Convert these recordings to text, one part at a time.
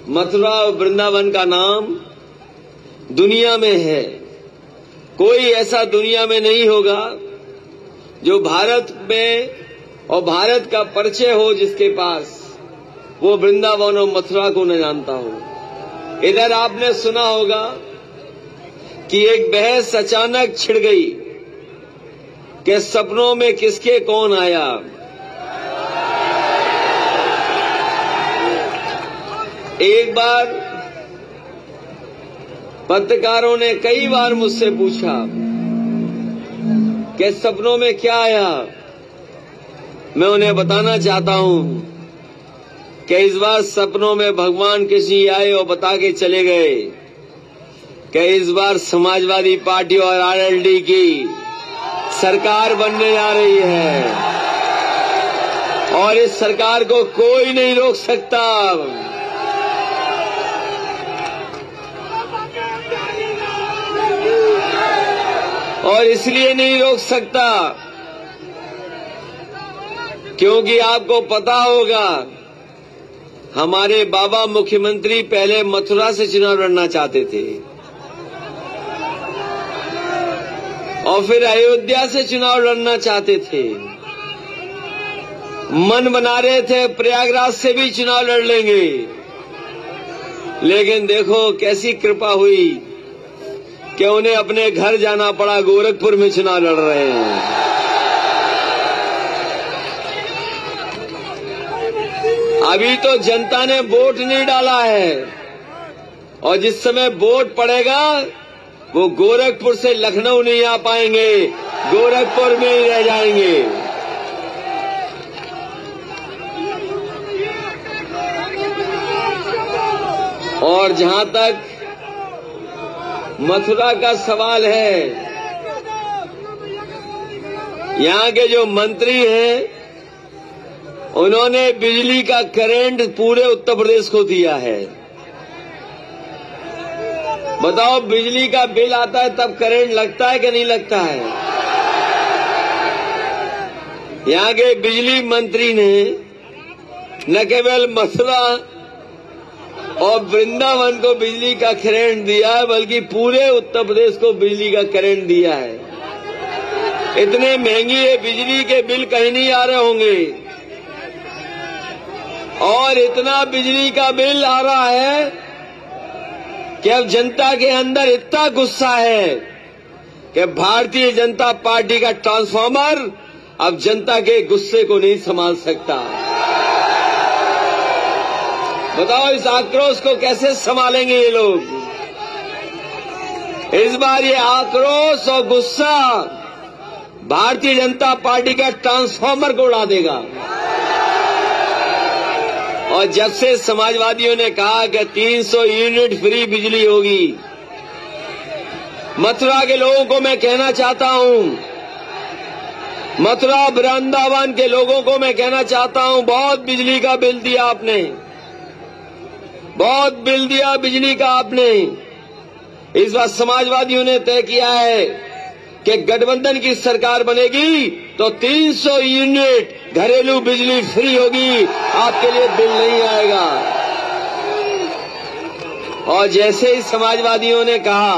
मथुरा और वृंदावन का नाम दुनिया में है। कोई ऐसा दुनिया में नहीं होगा जो भारत में और भारत का परिचय हो जिसके पास वो वृंदावन और मथुरा को न जानता हो। इधर आपने सुना होगा कि एक बहस अचानक छिड़ गई कि सपनों में किसके कौन आया। एक बार पत्रकारों ने कई बार मुझसे पूछा कि सपनों में क्या आया। मैं उन्हें बताना चाहता हूं कि इस बार सपनों में भगवान कृष्ण आए और बता के चले गए कि इस बार समाजवादी पार्टी और आरएलडी की सरकार बनने जा रही है और इस सरकार को कोई नहीं रोक सकता। और इसलिए नहीं रोक सकता क्योंकि आपको पता होगा हमारे बाबा मुख्यमंत्री पहले मथुरा से चुनाव लड़ना चाहते थे और फिर अयोध्या से चुनाव लड़ना चाहते थे। मन बना रहे थे प्रयागराज से भी चुनाव लड़ लेंगे, लेकिन देखो कैसी कृपा हुई कि उन्हें अपने घर जाना पड़ा। गोरखपुर में चुनाव लड़ रहे हैं। अभी तो जनता ने वोट नहीं डाला है और जिस समय वोट पड़ेगा वो गोरखपुर से लखनऊ नहीं आ पाएंगे, गोरखपुर में ही रह जाएंगे। और जहां तक मथुरा का सवाल है, यहां के जो मंत्री हैं उन्होंने बिजली का करंट पूरे उत्तर प्रदेश को दिया है। बताओ, बिजली का बिल आता है तब करंट लगता है कि नहीं लगता है? यहां के बिजली मंत्री ने न केवल मथुरा और वृंदावन को बिजली का करंट दिया है बल्कि पूरे उत्तर प्रदेश को बिजली का करंट दिया है। इतने महंगी है बिजली के बिल कहीं नहीं आ रहे होंगे और इतना बिजली का बिल आ रहा है कि अब जनता के अंदर इतना गुस्सा है कि भारतीय जनता पार्टी का ट्रांसफार्मर अब जनता के गुस्से को नहीं संभाल सकता। बताओ, इस आक्रोश को कैसे संभालेंगे ये लोग? इस बार ये आक्रोश और गुस्सा भारतीय जनता पार्टी का ट्रांसफार्मर को उड़ा देगा। और जब से समाजवादियों ने कहा कि 300 यूनिट फ्री बिजली होगी, मथुरा के लोगों को मैं कहना चाहता हूं, मथुरा वृंदावन के लोगों को मैं कहना चाहता हूं, बहुत बिजली का बिल दिया आपने, बहुत बिल दिया बिजली का आपने। इस बार समाजवादियों ने तय किया है कि गठबंधन की सरकार बनेगी तो 300 यूनिट घरेलू बिजली फ्री होगी, आपके लिए बिल नहीं आएगा। और जैसे ही समाजवादियों ने कहा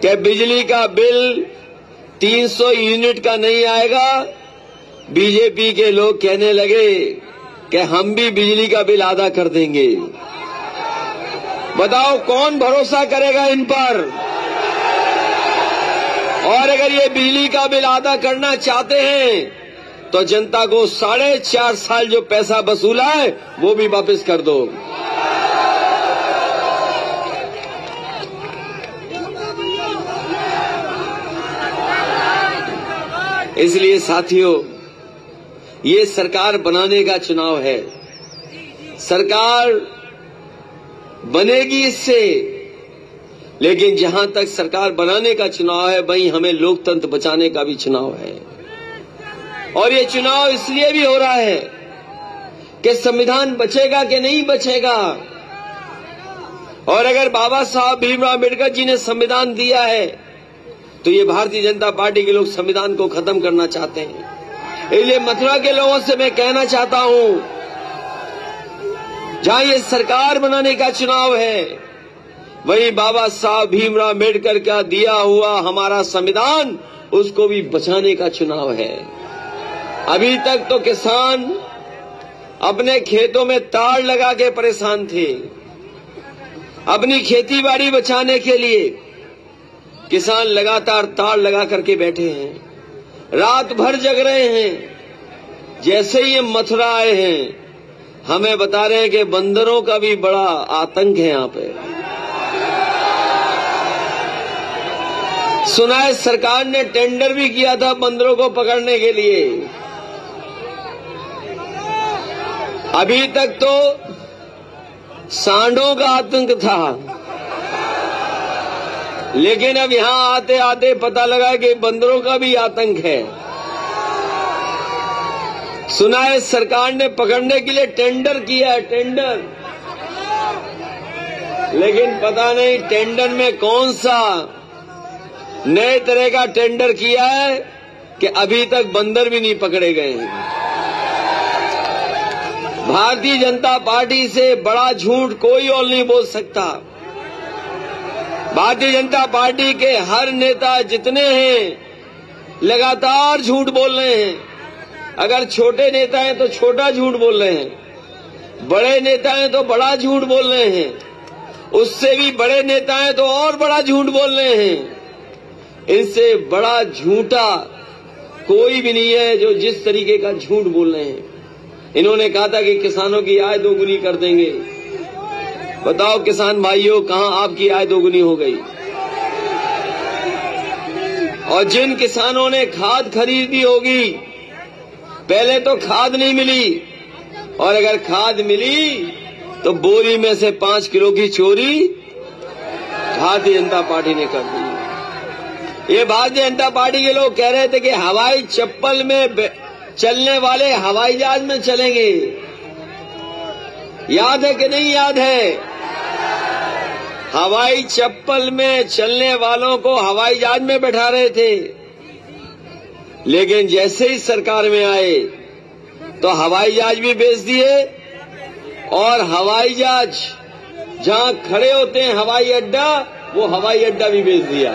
कि बिजली का बिल 300 यूनिट का नहीं आएगा, बीजेपी के लोग कहने लगे कि हम भी बिजली का बिल आधा कर देंगे। बताओ, कौन भरोसा करेगा इन पर? और अगर ये बिजली का बिल आधा करना चाहते हैं तो जनता को 4.5 साल जो पैसा वसूला है वो भी वापस कर दो। इसलिए साथियों, ये सरकार बनाने का चुनाव है। सरकार बनेगी इससे, लेकिन जहां तक सरकार बनाने का चुनाव है वहीं हमें लोकतंत्र बचाने का भी चुनाव है। और ये चुनाव इसलिए भी हो रहा है कि संविधान बचेगा कि नहीं बचेगा। और अगर बाबा साहब भीमराव अम्बेडकर जी ने संविधान दिया है तो ये भारतीय जनता पार्टी के लोग संविधान को खत्म करना चाहते हैं। इसलिए मथुरा के लोगों से मैं कहना चाहता हूं जहां ये सरकार बनाने का चुनाव है, वहीं बाबा साहब भीमराव अम्बेडकर का दिया हुआ हमारा संविधान, उसको भी बचाने का चुनाव है। अभी तक तो किसान अपने खेतों में तार लगा के परेशान थे। अपनी खेती बाड़ी बचाने के लिए किसान लगातार तार लगा करके बैठे हैं, रात भर जग रहे हैं। जैसे ही ये मथुरा आए हैं, हमें बता रहे हैं कि बंदरों का भी बड़ा आतंक है यहां पे। सुना है सरकार ने टेंडर भी किया था बंदरों को पकड़ने के लिए। अभी तक तो सांडों का आतंक था, लेकिन अब यहां आते आते पता लगा कि बंदरों का भी आतंक है। सुना है सरकार ने पकड़ने के लिए टेंडर किया है, टेंडर, लेकिन पता नहीं टेंडर में कौन सा नए तरह का टेंडर किया है कि अभी तक बंदर भी नहीं पकड़े गए हैं। भारतीय जनता पार्टी से बड़ा झूठ कोई और नहीं बोल सकता। भारतीय जनता पार्टी के हर नेता जितने हैं लगातार झूठ बोल रहे हैं। अगर छोटे नेता हैं तो छोटा झूठ बोल रहे हैं, बड़े नेता हैं तो बड़ा झूठ बोल रहे हैं, उससे भी बड़े नेता हैं तो और बड़ा झूठ बोल रहे हैं। इनसे बड़ा झूठा कोई भी नहीं है जो जिस तरीके का झूठ बोल रहे हैं। इन्होंने कहा था कि किसानों की आय दोगुनी कर देंगे। बताओ किसान भाइयों, कहां आपकी आय दोगुनी हो गई? और जिन किसानों ने खाद खरीदी होगी, पहले तो खाद नहीं मिली, और अगर खाद मिली तो बोरी में से 5 किलो की चोरी भारतीय जनता पार्टी ने कर दी। ये भारतीय जनता पार्टी के लोग कह रहे थे कि हवाई चप्पल में चलने वाले हवाई जहाज में चलेंगे। याद है कि नहीं याद है? हवाई चप्पल में चलने वालों को हवाई जहाज में बैठा रहे थे, लेकिन जैसे ही सरकार में आए तो हवाई जहाज भी बेच दिए, और हवाई जहाज जहां खड़े होते हैं हवाई अड्डा, वो हवाई अड्डा भी बेच दिया।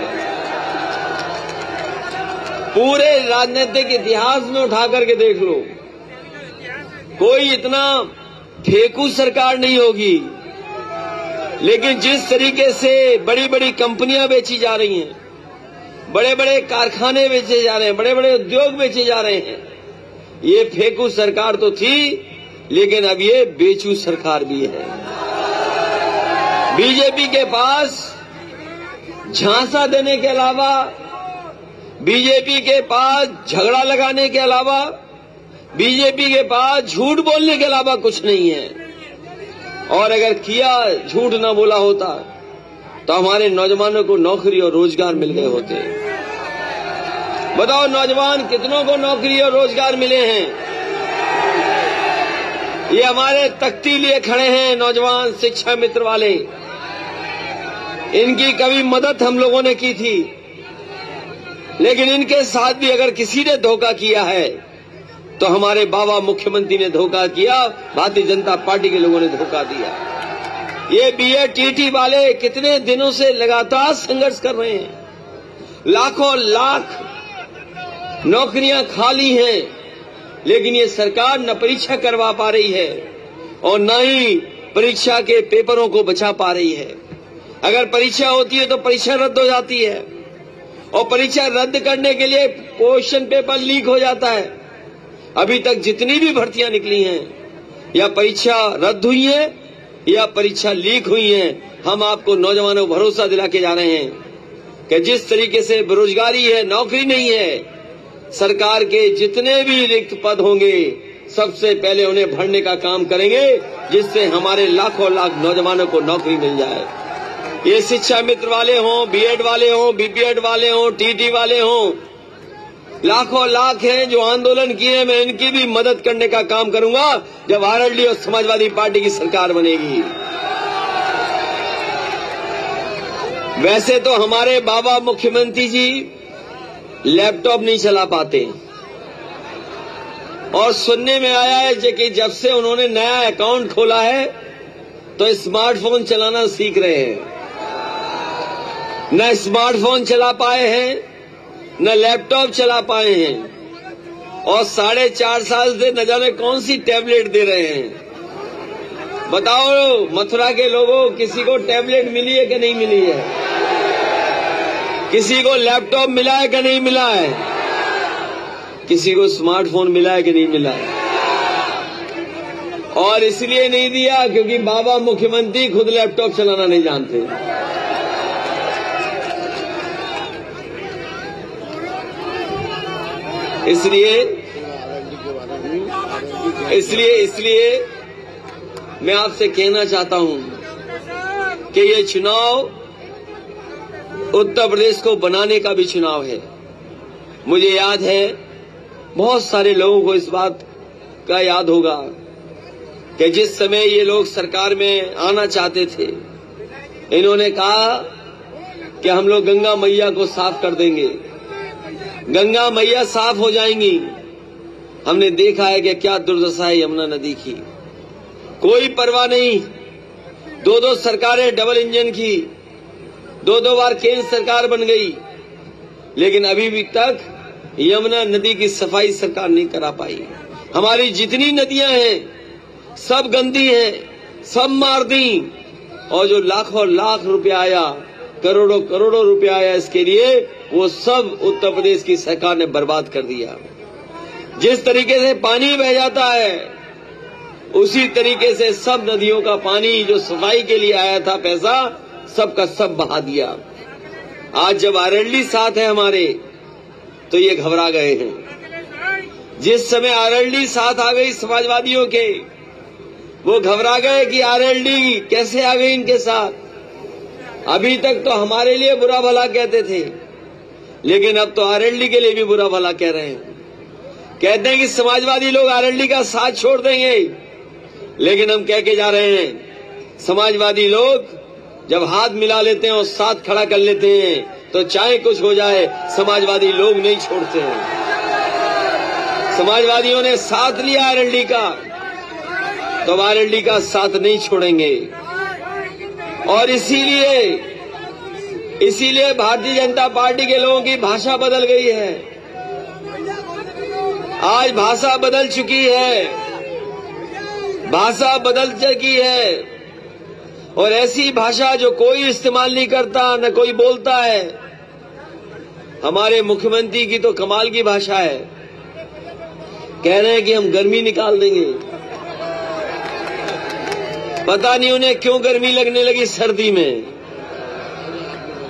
पूरे राजनीतिक इतिहास में उठा करके देख लो, कोई इतना फेंकू सरकार नहीं होगी। लेकिन जिस तरीके से बड़ी बड़ी कंपनियां बेची जा रही हैं, बड़े बड़े कारखाने बेचे जा रहे हैं, बड़े बड़े उद्योग बेचे जा रहे हैं, ये फेंकू सरकार तो थी, लेकिन अब ये बेचू सरकार भी है। बीजेपी के पास झांसा देने के अलावा, बीजेपी के पास झगड़ा लगाने के अलावा, बीजेपी के पास झूठ बोलने के अलावा कुछ नहीं है। और अगर किया झूठ ना बोला होता तो हमारे नौजवानों को नौकरी और रोजगार मिल गए होते। बताओ नौजवान कितनों को नौकरी और रोजगार मिले हैं? ये हमारे तख्ती लिए खड़े हैं नौजवान शिक्षा मित्र वाले, इनकी कभी मदद हम लोगों ने की थी, लेकिन इनके साथ भी अगर किसी ने धोखा किया है तो हमारे बाबा मुख्यमंत्री ने धोखा किया, भारतीय जनता पार्टी के लोगों ने धोखा दिया। ये बीएटीटी वाले कितने दिनों से लगातार संघर्ष कर रहे हैं, लाखों लाख नौकरियां खाली हैं, लेकिन ये सरकार न परीक्षा करवा पा रही है और न ही परीक्षा के पेपरों को बचा पा रही है। अगर परीक्षा होती है तो परीक्षा रद्द हो जाती है, और परीक्षा रद्द करने के लिए क्वेश्चन पेपर लीक हो जाता है। अभी तक जितनी भी भर्तियां निकली हैं, या परीक्षा रद्द हुई है या परीक्षा लीक हुई है। हम आपको नौजवानों को भरोसा दिला के जा रहे हैं कि जिस तरीके से बेरोजगारी है, नौकरी नहीं है, सरकार के जितने भी रिक्त पद होंगे सबसे पहले उन्हें भरने का काम करेंगे, जिससे हमारे लाखों लाख नौजवानों को नौकरी मिल जाए। ये शिक्षा मित्र वाले हों, बीएड वाले हों, बीपीएड वाले हों, टीटी वाले हों, लाखों लाख हैं जो आंदोलन किए। मैं इनकी भी मदद करने का काम करूंगा जब आरएलडी और समाजवादी पार्टी की सरकार बनेगी। वैसे तो हमारे बाबा मुख्यमंत्री जी लैपटॉप नहीं चला पाते, और सुनने में आया है कि जब से उन्होंने नया अकाउंट खोला है तो स्मार्टफोन चलाना सीख रहे हैं। न स्मार्टफोन चला पाए हैं, न लैपटॉप चला पाए हैं, और 4.5 साल से न जाने कौन सी टैबलेट दे रहे हैं। बताओ मथुरा के लोगों, किसी को टैबलेट मिली है कि नहीं मिली है? किसी को लैपटॉप मिला है कि नहीं मिला है? किसी को स्मार्टफोन मिला है कि नहीं मिला है? और इसलिए नहीं दिया क्योंकि बाबा मुख्यमंत्री खुद लैपटॉप चलाना नहीं जानते। इसलिए मैं आपसे कहना चाहता हूं कि ये चुनाव उत्तर प्रदेश को बनाने का भी चुनाव है। मुझे याद है, बहुत सारे लोगों को इस बात का याद होगा कि जिस समय ये लोग सरकार में आना चाहते थे, इन्होंने कहा कि हम लोग गंगा मैया को साफ कर देंगे, गंगा मैया साफ हो जाएंगी। हमने देखा है कि क्या दुर्दशा है यमुना नदी की। कोई परवाह नहीं, 2 सरकारें डबल इंजन की, 2 बार केंद्र सरकार बन गई, लेकिन अभी भी तक यमुना नदी की सफाई सरकार नहीं करा पाई। हमारी जितनी नदियां हैं सब गंदी हैं, सब मार दी, और जो लाखों लाख रुपया आया, करोड़ों करोड़ों रुपया आया इसके लिए, वो सब उत्तर प्रदेश की सरकार ने बर्बाद कर दिया। जिस तरीके से पानी बह जाता है, उसी तरीके से सब नदियों का पानी जो सफाई के लिए आया था पैसा, सब का सब बहा दिया। आज जब आरएलडी साथ है हमारे, तो ये घबरा गए हैं। जिस समय आरएलडी साथ आ गई समाजवादियों के, वो घबरा गए कि आरएलडी कैसे आ गई इनके साथ। अभी तक तो हमारे लिए बुरा भला कहते थे, लेकिन अब तो आरएलडी के लिए भी बुरा भला कह रहे हैं। कहते हैं कि समाजवादी लोग आरएलडी का साथ छोड़ देंगे, लेकिन हम कह के जा रहे हैं, समाजवादी लोग जब हाथ मिला लेते हैं और साथ खड़ा कर लेते हैं, तो चाहे कुछ हो जाए, समाजवादी लोग नहीं छोड़ते हैं। समाजवादियों ने साथ लिया आरएलडी का, तो आरएलडी का साथ नहीं छोड़ेंगे। और इसीलिए भारतीय जनता पार्टी के लोगों की भाषा बदल गई है। आज भाषा बदल चुकी है, भाषा बदल चुकी है, और ऐसी भाषा जो कोई इस्तेमाल नहीं करता, न कोई बोलता है। हमारे मुख्यमंत्री की तो कमाल की भाषा है, कह रहे हैं कि हम गर्मी निकाल देंगे। पता नहीं उन्हें क्यों गर्मी लगने लगी सर्दी में,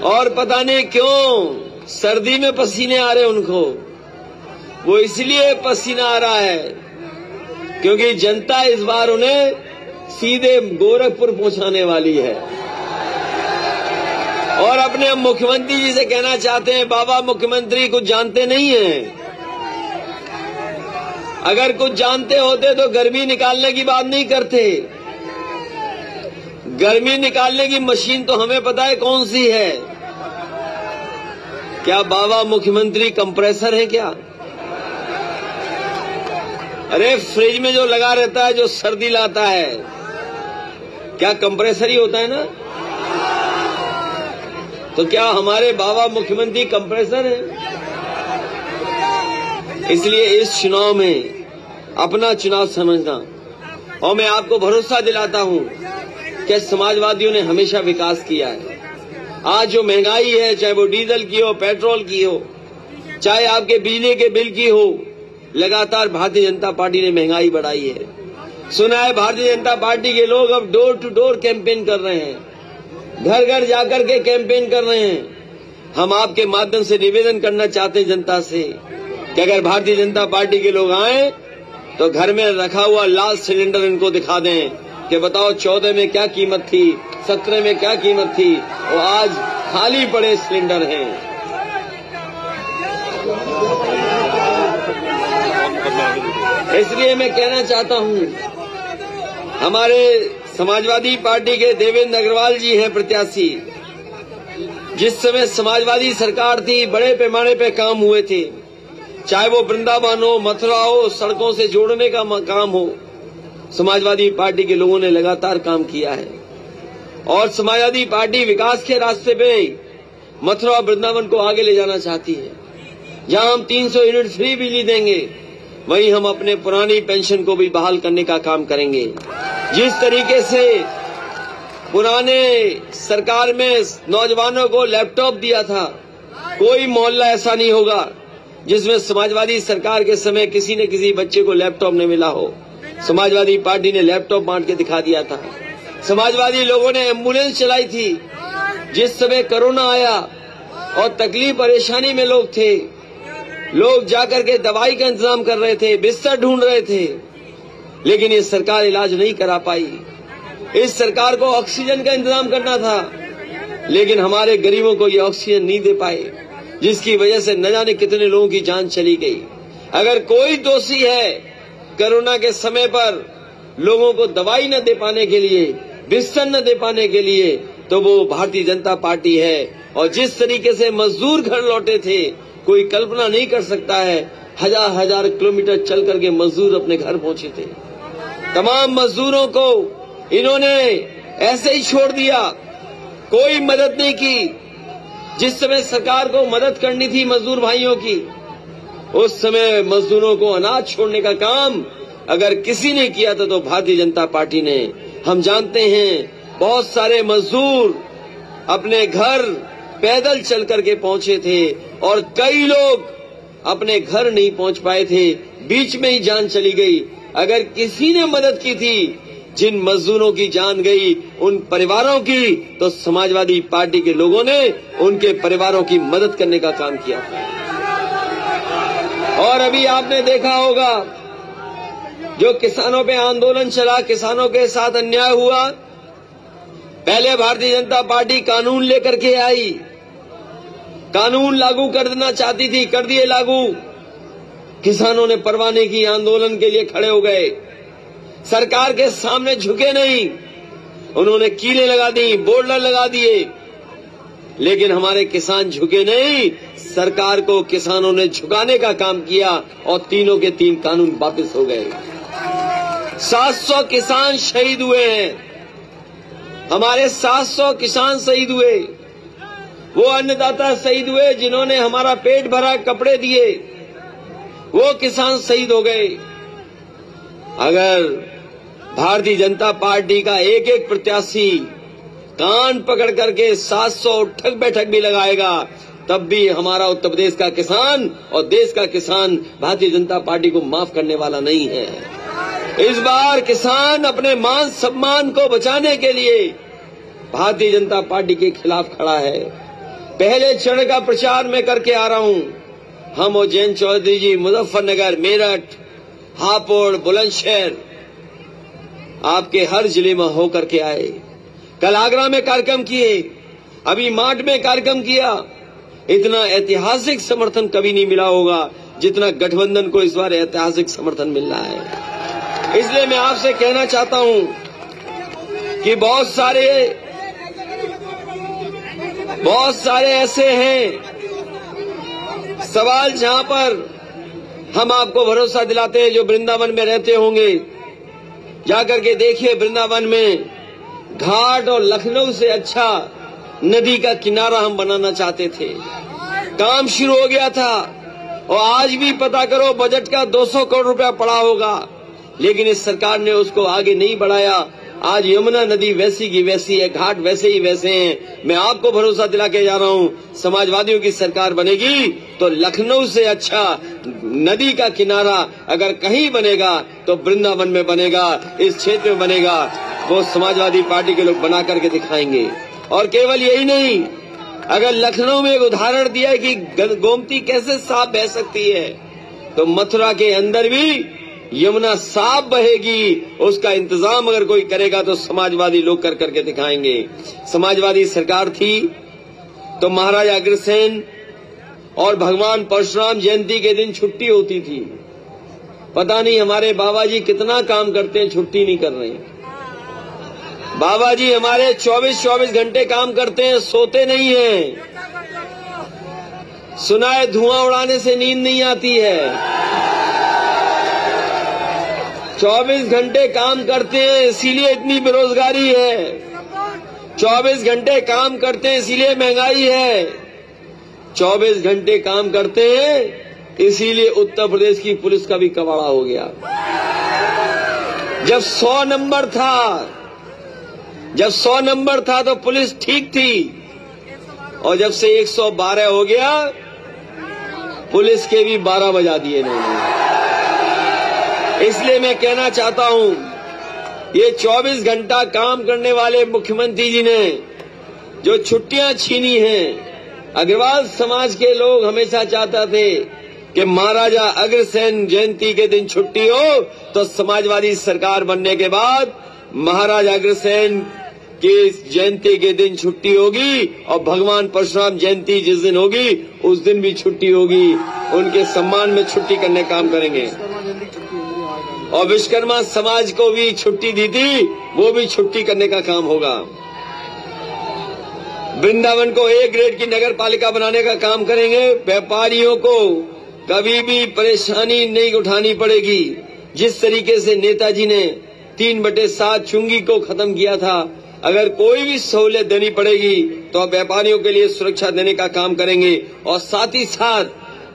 और पता नहीं क्यों सर्दी में पसीने आ रहे उनको। वो इसलिए पसीना आ रहा है क्योंकि जनता इस बार उन्हें सीधे गोरखपुर पहुंचाने वाली है। और अपने मुख्यमंत्री जी से कहना चाहते हैं, बाबा मुख्यमंत्री कुछ जानते नहीं हैं। अगर कुछ जानते होते तो गर्मी निकालने की बात नहीं करते। गर्मी निकालने की मशीन तो हमें पता है कौन सी है। क्या बाबा मुख्यमंत्री कंप्रेसर है क्या? अरे फ्रिज में जो लगा रहता है, जो सर्दी लाता है, क्या कंप्रेसर ही होता है ना? तो क्या हमारे बाबा मुख्यमंत्री कंप्रेसर है? इसलिए इस चुनाव में अपना चुनाव समझना, और मैं आपको भरोसा दिलाता हूं कि समाजवादियों ने हमेशा विकास किया है। आज जो महंगाई है, चाहे वो डीजल की हो, पेट्रोल की हो, चाहे आपके बिजली के बिल की हो, लगातार भारतीय जनता पार्टी ने महंगाई बढ़ाई है। सुना है भारतीय जनता पार्टी के लोग अब डोर टू डोर कैंपेन कर रहे हैं, घर घर जाकर के कैंपेन कर रहे हैं। हम आपके माध्यम से निवेदन करना चाहते हैं जनता से कि अगर भारतीय जनता पार्टी के लोग आए तो घर में रखा हुआ लाल सिलेंडर इनको दिखा दें कि बताओ 14 में क्या कीमत थी, 17 में क्या कीमत थी, और आज खाली पड़े सिलेंडर हैं। इसलिए मैं कहना चाहता हूं, हमारे समाजवादी पार्टी के देवेंद्र अग्रवाल जी हैं प्रत्याशी। जिस समय समाजवादी सरकार थी, बड़े पैमाने पे काम हुए थे, चाहे वो वृंदावन हो, मथुरा हो, सड़कों से जोड़ने का काम हो, समाजवादी पार्टी के लोगों ने लगातार काम किया है और समाजवादी पार्टी विकास के रास्ते पे मथुरा वृंदावन को आगे ले जाना चाहती है। जहां हम 300 यूनिट फ्री बिजली देंगे, वहीं हम अपने पुरानी पेंशन को भी बहाल करने का काम करेंगे। जिस तरीके से पुराने सरकार में नौजवानों को लैपटॉप दिया था, कोई मोहल्ला ऐसा नहीं होगा जिसमें समाजवादी सरकार के समय किसी न किसी बच्चे को लैपटॉप न मिला हो। समाजवादी पार्टी ने लैपटॉप बांट के दिखा दिया था। समाजवादी लोगों ने एम्बुलेंस चलाई थी। जिस समय कोरोना आया और तकलीफ परेशानी में लोग थे, लोग जाकर के दवाई का इंतजाम कर रहे थे, बिस्तर ढूंढ रहे थे, लेकिन ये सरकार इलाज नहीं करा पाई। इस सरकार को ऑक्सीजन का इंतजाम करना था, लेकिन हमारे गरीबों को ये ऑक्सीजन नहीं दे पाए, जिसकी वजह से न जाने कितने लोगों की जान चली गई। अगर कोई दोषी है कोरोना के समय पर लोगों को दवाई न दे पाने के लिए, बिस्तर न दे पाने के लिए, तो वो भारतीय जनता पार्टी है। और जिस तरीके से मजदूर घर लौटे थे, कोई कल्पना नहीं कर सकता है। हजार हजार किलोमीटर चल करके मजदूर अपने घर पहुंचे थे। तमाम मजदूरों को इन्होंने ऐसे ही छोड़ दिया, कोई मदद नहीं की। जिस समय सरकार को मदद करनी थी मजदूर भाइयों की, उस समय मजदूरों को अनाज छोड़ने का काम अगर किसी ने किया था तो भारतीय जनता पार्टी ने। हम जानते हैं बहुत सारे मजदूर अपने घर पैदल चल करके पहुंचे थे और कई लोग अपने घर नहीं पहुंच पाए थे, बीच में ही जान चली गई। अगर किसी ने मदद की थी, जिन मजदूरों की जान गई उन परिवारों की, तो समाजवादी पार्टी के लोगों ने उनके परिवारों की मदद करने का काम किया था। और अभी आपने देखा होगा जो किसानों पे आंदोलन चला, किसानों के साथ अन्याय हुआ, पहले भारतीय जनता पार्टी कानून लेकर के आई, कानून लागू कर देना चाहती थी, कर दिए लागू। किसानों ने परवाह नहीं की, आंदोलन के लिए खड़े हो गए, सरकार के सामने झुके नहीं, उन्होंने कीलें लगा दी, बोर्डर लगा दिए, लेकिन हमारे किसान झुके नहीं। सरकार को किसानों ने झुकाने का काम किया और तीनों के तीन कानून वापस हो गए। 700 किसान शहीद हुए हैं, हमारे 700 किसान शहीद हुए। वो अन्नदाता शहीद हुए जिन्होंने हमारा पेट भरा, कपड़े दिए, वो किसान शहीद हो गए। अगर भारतीय जनता पार्टी का एक एक प्रत्याशी कान पकड़ करके 700 उठक बैठक भी लगाएगा, तब भी हमारा उत्तर प्रदेश का किसान और देश का किसान भारतीय जनता पार्टी को माफ करने वाला नहीं है। इस बार किसान अपने मान सम्मान को बचाने के लिए भारतीय जनता पार्टी के खिलाफ खड़ा है। पहले चरण का प्रचार मैं करके आ रहा हूं। हम और जयंत चौधरी जी मुजफ्फरनगर, मेरठ, हापुड़, बुलंदशहर, आपके हर जिले में होकर के आए। कल आगरा में कार्यक्रम किए, अभी माट में कार्यक्रम किया। इतना ऐतिहासिक समर्थन कभी नहीं मिला होगा जितना गठबंधन को इस बार ऐतिहासिक समर्थन मिल रहा है। इसलिए मैं आपसे कहना चाहता हूं कि बहुत सारे ऐसे हैं सवाल जहां पर हम आपको भरोसा दिलाते हैं। जो वृंदावन में रहते होंगे, जाकर के देखिए, वृंदावन में घाट और लखनऊ से अच्छा नदी का किनारा हम बनाना चाहते थे, काम शुरू हो गया था। और आज भी पता करो, बजट का 200 करोड़ रुपया पड़ा होगा, लेकिन इस सरकार ने उसको आगे नहीं बढ़ाया। आज यमुना नदी वैसी की वैसी है, घाट वैसे ही वैसे हैं। मैं आपको भरोसा दिला के जा रहा हूं, समाजवादियों की सरकार बनेगी तो लखनऊ से अच्छा नदी का किनारा अगर कहीं बनेगा तो वृंदावन में बनेगा, इस क्षेत्र में बनेगा। वो समाजवादी पार्टी के लोग बना करके दिखाएंगे। और केवल यही नहीं, अगर लखनऊ में एक उदाहरण दिया है कि गोमती कैसे साफ बह सकती है, तो मथुरा के अंदर भी यमुना साफ बहेगी। उसका इंतजाम अगर कोई करेगा तो समाजवादी लोग कर करके दिखाएंगे। समाजवादी सरकार थी तो महाराजा अग्रसेन और भगवान परशुराम जयंती के दिन छुट्टी होती थी। पता नहीं हमारे बाबा जी कितना काम करते हैं, छुट्टी नहीं कर रहे हैं। बाबा जी हमारे 24-24 घंटे काम करते हैं, सोते नहीं हैं। सुना है धुआं उड़ाने से नींद नहीं आती है। 24 घंटे काम करते हैं इसीलिए इतनी बेरोजगारी है। 24 घंटे काम करते हैं इसीलिए महंगाई है। 24 घंटे काम करते हैं इसीलिए उत्तर प्रदेश की पुलिस का भी कबाड़ा हो गया। जब 100 नंबर था तो पुलिस ठीक थी, और जब से 112 हो गया पुलिस के भी 12 बजा दिए इन्होंने। इसलिए मैं कहना चाहता हूं, ये 24 घंटा काम करने वाले मुख्यमंत्री जी ने जो छुट्टियां छीनी हैं, अग्रवाल समाज के लोग हमेशा चाहते थे कि महाराजा अग्रसेन जयंती के दिन छुट्टी हो, तो समाजवादी सरकार बनने के बाद महाराजा अग्रसेन की जयंती के दिन छुट्टी होगी, और भगवान परशुराम जयंती जिस दिन होगी उस दिन भी छुट्टी होगी। उनके सम्मान में छुट्टी करने काम करेंगे। और विश्वकर्मा समाज को भी छुट्टी दी थी, वो भी छुट्टी करने का काम होगा। वृंदावन को A ग्रेड की नगर पालिका बनाने का काम करेंगे। व्यापारियों को कभी भी परेशानी नहीं उठानी पड़ेगी। जिस तरीके से नेताजी ने 3/7 चुंगी को खत्म किया था, अगर कोई भी सहूलियत देनी पड़ेगी तो व्यापारियों के लिए सुरक्षा देने का काम करेंगे। और साथ ही साथ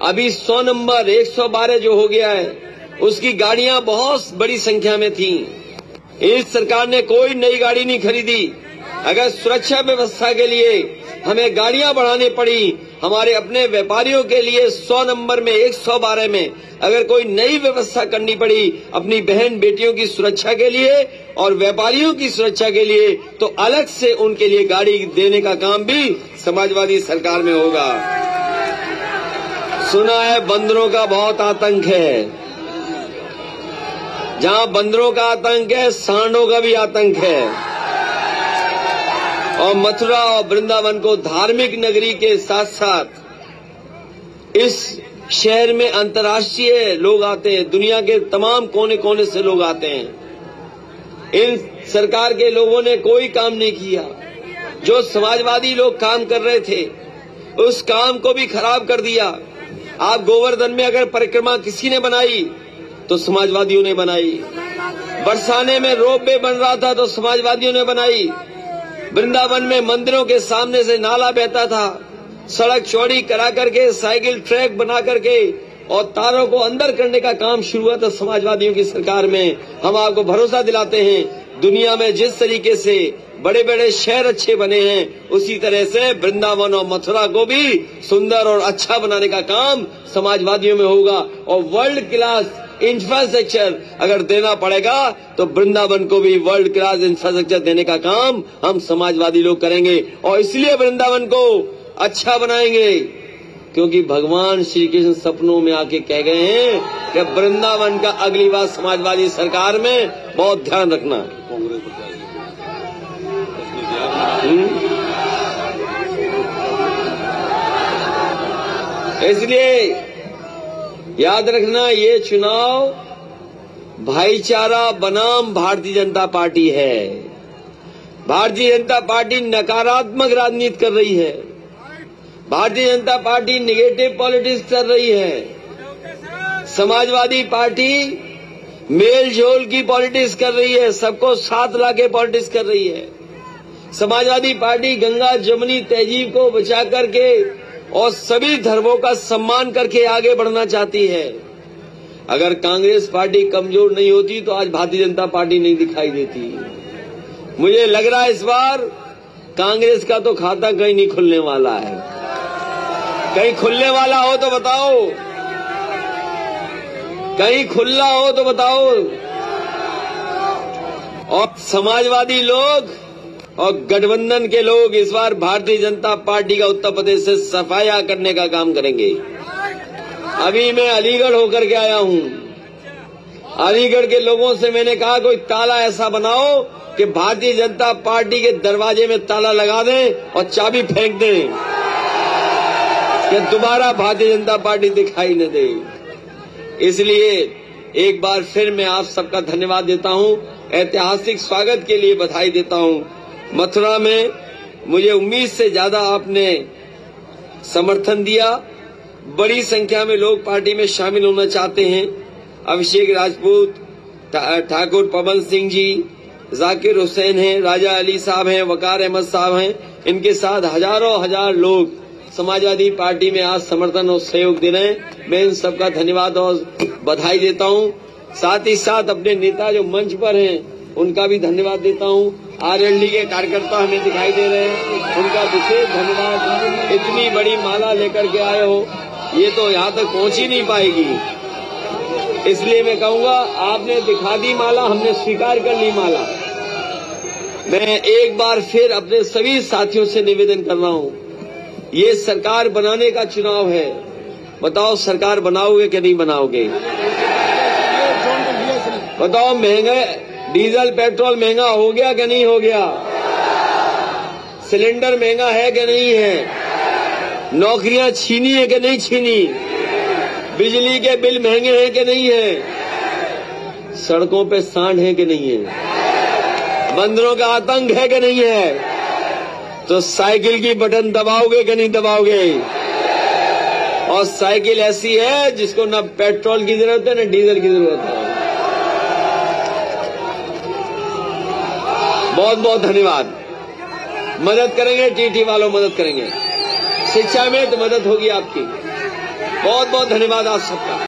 अभी 100 नंबर 112 जो हो गया है, उसकी गाड़ियां बहुत बड़ी संख्या में थी। इस सरकार ने कोई नई गाड़ी नहीं खरीदी। अगर सुरक्षा व्यवस्था के लिए हमें गाड़ियां बढ़ानी पड़ी, हमारे अपने व्यापारियों के लिए 100 नंबर में 112 में अगर कोई नई व्यवस्था करनी पड़ी अपनी बहन बेटियों की सुरक्षा के लिए और व्यापारियों की सुरक्षा के लिए, तो अलग से उनके लिए गाड़ी देने का काम भी समाजवादी सरकार में होगा। सुना है बंदरों का बहुत आतंक है। जहां बंदरों का आतंक है, सांडों का भी आतंक है। और मथुरा और वृंदावन को धार्मिक नगरी के साथ साथ इस शहर में अंतर्राष्ट्रीय लोग आते हैं, दुनिया के तमाम कोने कोने से लोग आते हैं। इन सरकार के लोगों ने कोई काम नहीं किया। जो समाजवादी लोग काम कर रहे थे उस काम को भी खराब कर दिया। आप गोवर्धन में अगर परिक्रमा किसी ने बनाई तो समाजवादियों ने बनाई। बरसाने में रोपवे बन रहा था तो समाजवादियों ने बनाई। वृंदावन में मंदिरों के सामने से नाला बहता था, सड़क चौड़ी करा करके साइकिल ट्रैक बना करके और तारों को अंदर करने का काम शुरू हुआ था समाजवादियों की सरकार में। हम आपको भरोसा दिलाते हैं, दुनिया में जिस तरीके से बड़े बड़े शहर अच्छे बने हैं, उसी तरह से वृंदावन और मथुरा को भी सुंदर और अच्छा बनाने का काम समाजवादियों में होगा। और वर्ल्ड क्लास इंफ्रास्ट्रक्चर अगर देना पड़ेगा तो वृंदावन को भी वर्ल्ड क्लास इंफ्रास्ट्रक्चर देने का काम हम समाजवादी लोग करेंगे। और इसलिए वृंदावन को अच्छा बनाएंगे क्योंकि भगवान श्री कृष्ण सपनों में आके कह गए हैं कि वृंदावन का अगली बार समाजवादी सरकार में बहुत ध्यान रखना। इसलिए याद रखना, ये चुनाव भाईचारा बनाम भारतीय जनता पार्टी है। भारतीय जनता पार्टी नकारात्मक राजनीति कर रही है। Bharatiya Janata party negative politics कर रही है। समाजवादी पार्टी मेल जोल की पॉलिटिक्स कर रही है, सबको साथ लाके पॉलिटिक्स कर रही है। समाजवादी पार्टी गंगा जमुनी तहजीब को बचा करके और सभी धर्मों का सम्मान करके आगे बढ़ना चाहती है। अगर कांग्रेस पार्टी कमजोर नहीं होती तो आज भारतीय जनता पार्टी नहीं दिखाई देती। मुझे लग रहा है इस बार कांग्रेस का तो खाता कहीं नहीं खुलने वाला है। कहीं खुलने वाला हो तो बताओ, कहीं खुला हो तो बताओ। और समाजवादी लोग और गठबंधन के लोग इस बार भारतीय जनता पार्टी का उत्तर प्रदेश से सफाया करने का काम करेंगे। अभी मैं अलीगढ़ होकर के आया हूं। अलीगढ़ के लोगों से मैंने कहा कोई ताला ऐसा बनाओ कि भारतीय जनता पार्टी के दरवाजे में ताला लगा दें और चाबी फेंक दें कि दोबारा भारतीय जनता पार्टी दिखाई न दे। इसलिए एक बार फिर मैं आप सबका धन्यवाद देता हूं, ऐतिहासिक स्वागत के लिए बधाई देता हूं। मथुरा में मुझे उम्मीद से ज्यादा आपने समर्थन दिया। बड़ी संख्या में लोग पार्टी में शामिल होना चाहते हैं। अभिषेक राजपूत, ठाकुर पवन सिंह जी, जाकिर हुसैन हैं, राजा अली साहब हैं, वकार अहमद साहब हैं, इनके साथ हजारों हजार लोग समाजवादी पार्टी में आज समर्थन और सहयोग दे रहे हैं। मैं इन सबका धन्यवाद और बधाई देता हूं। साथ ही साथ अपने नेता जो मंच पर हैं उनका भी धन्यवाद देता हूं। आरएलडी के कार्यकर्ता हमें दिखाई दे रहे हैं, उनका विशेष धन्यवाद। इतनी बड़ी माला लेकर के आए हो, ये तो यहाँ तक पहुंच ही नहीं पाएगी, इसलिए मैं कहूंगा आपने दिखा दी माला, हमने स्वीकार कर ली माला। मैं एक बार फिर अपने सभी साथियों से निवेदन कर रहा हूं, ये सरकार बनाने का चुनाव है। बताओ सरकार बनाओगे कि नहीं बनाओगे? बताओ महंगा डीजल पेट्रोल महंगा हो गया कि नहीं हो गया? सिलेंडर महंगा है कि नहीं है? नौकरियां छीनी है कि नहीं छीनी? बिजली के बिल महंगे हैं कि नहीं है? सड़कों पे सांड है कि नहीं है? बंदरों का आतंक है कि नहीं है? तो साइकिल की बटन दबाओगे कि नहीं दबाओगे? और साइकिल ऐसी है जिसको न पेट्रोल की जरूरत है न डीजल की जरूरत है। बहुत बहुत धन्यवाद। मदद करेंगे, टीटी वालों मदद करेंगे, शिक्षा में तो मदद होगी आपकी। बहुत बहुत धन्यवाद आप सबका।